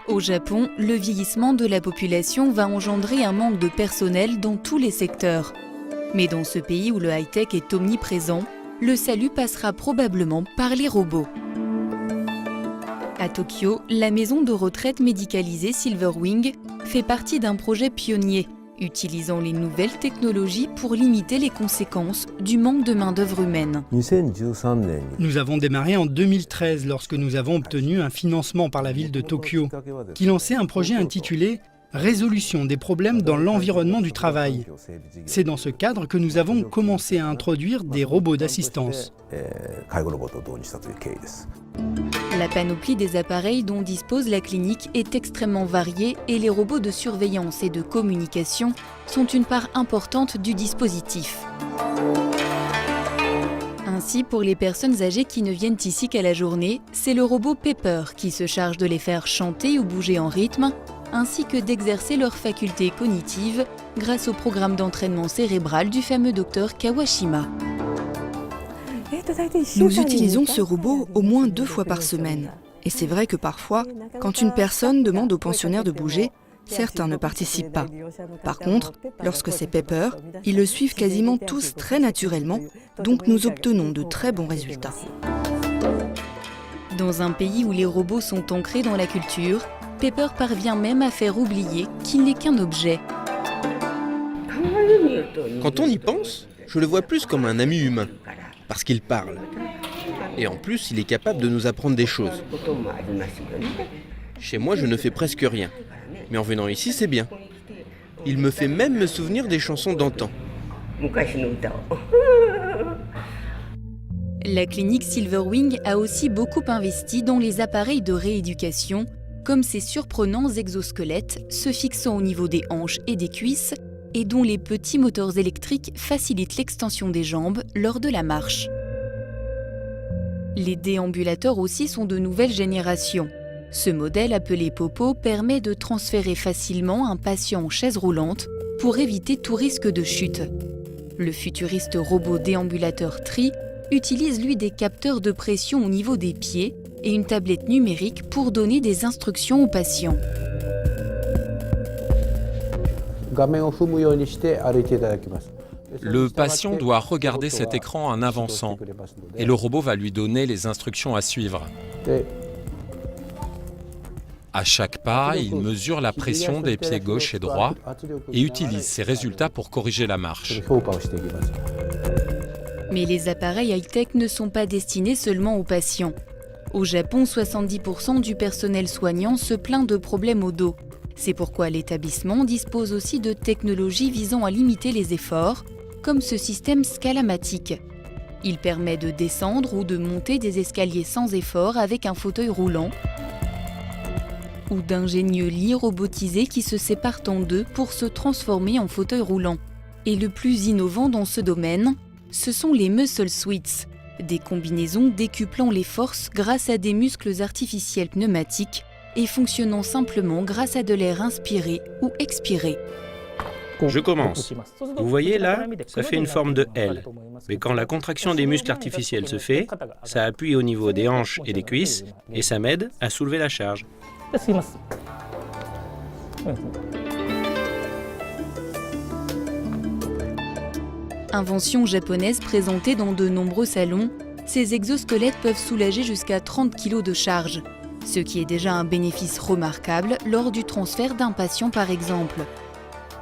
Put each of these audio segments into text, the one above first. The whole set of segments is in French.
Au Japon, le vieillissement de la population va engendrer un manque de personnel dans tous les secteurs. Mais dans ce pays où le high-tech est omniprésent, le salut passera probablement par les robots. À Tokyo, la maison de retraite médicalisée Silverwing fait partie d'un projet pionnier, utilisant les nouvelles technologies pour limiter les conséquences du manque de main-d'œuvre humaine. Nous avons démarré en 2013 lorsque nous avons obtenu un financement par la ville de Tokyo qui lançait un projet intitulé « Résolution des problèmes dans l'environnement du travail ». C'est dans ce cadre que nous avons commencé à introduire des robots d'assistance. La panoplie des appareils dont dispose la clinique est extrêmement variée et les robots de surveillance et de communication sont une part importante du dispositif. Ainsi, pour les personnes âgées qui ne viennent ici qu'à la journée, c'est le robot Pepper qui se charge de les faire chanter ou bouger en rythme, ainsi que d'exercer leurs facultés cognitives grâce au programme d'entraînement cérébral du fameux docteur Kawashima. Nous utilisons ce robot au moins 2 fois par semaine. Et c'est vrai que parfois, quand une personne demande aux pensionnaires de bouger, certains ne participent pas. Par contre, lorsque c'est Pepper, ils le suivent quasiment tous très naturellement, donc nous obtenons de très bons résultats. Dans un pays où les robots sont ancrés dans la culture, Pepper parvient même à faire oublier qu'il n'est qu'un objet. Quand on y pense, je le vois plus comme un ami humain, parce qu'il parle. Et en plus, il est capable de nous apprendre des choses. Chez moi, je ne fais presque rien. Mais en venant ici, c'est bien. Il me fait même me souvenir des chansons d'antan. La clinique Silverwing a aussi beaucoup investi dans les appareils de rééducation, comme ces surprenants exosquelettes se fixant au niveau des hanches et des cuisses et dont les petits moteurs électriques facilitent l'extension des jambes lors de la marche. Les déambulateurs aussi sont de nouvelle génération. Ce modèle appelé Popo permet de transférer facilement un patient en chaise roulante pour éviter tout risque de chute. Le futuriste robot déambulateur Tri utilise lui des capteurs de pression au niveau des pieds et une tablette numérique pour donner des instructions aux patients. Le patient doit regarder cet écran en avançant et le robot va lui donner les instructions à suivre. À chaque pas, il mesure la pression des pieds gauche et droit et utilise ses résultats pour corriger la marche. Mais les appareils high-tech ne sont pas destinés seulement aux patients. Au Japon, 70% du personnel soignant se plaint de problèmes au dos. C'est pourquoi l'établissement dispose aussi de technologies visant à limiter les efforts, comme ce système scalamatique. Il permet de descendre ou de monter des escaliers sans effort avec un fauteuil roulant, ou d'ingénieux lits robotisés qui se séparent en deux pour se transformer en fauteuil roulant. Et le plus innovant dans ce domaine, ce sont les Muscle Suits, des combinaisons décuplant les forces grâce à des muscles artificiels pneumatiques et fonctionnant simplement grâce à de l'air inspiré ou expiré. Je commence. Vous voyez là, ça fait une forme de L. Mais quand la contraction des muscles artificiels se fait, ça appuie au niveau des hanches et des cuisses et ça m'aide à soulever la charge. Invention japonaise présentée dans de nombreux salons, ces exosquelettes peuvent soulager jusqu'à 30 kg de charge, ce qui est déjà un bénéfice remarquable lors du transfert d'un patient par exemple.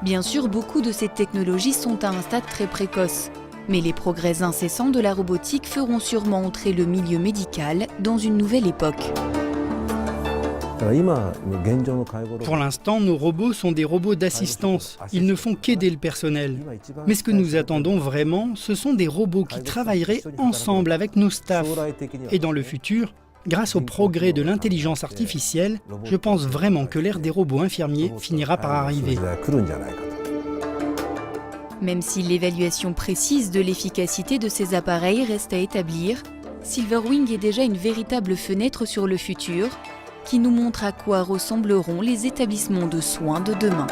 Bien sûr, beaucoup de ces technologies sont à un stade très précoce, mais les progrès incessants de la robotique feront sûrement entrer le milieu médical dans une nouvelle époque. Pour l'instant, nos robots sont des robots d'assistance. Ils ne font qu'aider le personnel. Mais ce que nous attendons vraiment, ce sont des robots qui travailleraient ensemble avec nos staffs. Et dans le futur, grâce au progrès de l'intelligence artificielle, je pense vraiment que l'ère des robots infirmiers finira par arriver. Même si l'évaluation précise de l'efficacité de ces appareils reste à établir, Silverwing est déjà une véritable fenêtre sur le futur qui nous montre à quoi ressembleront les établissements de soins de demain.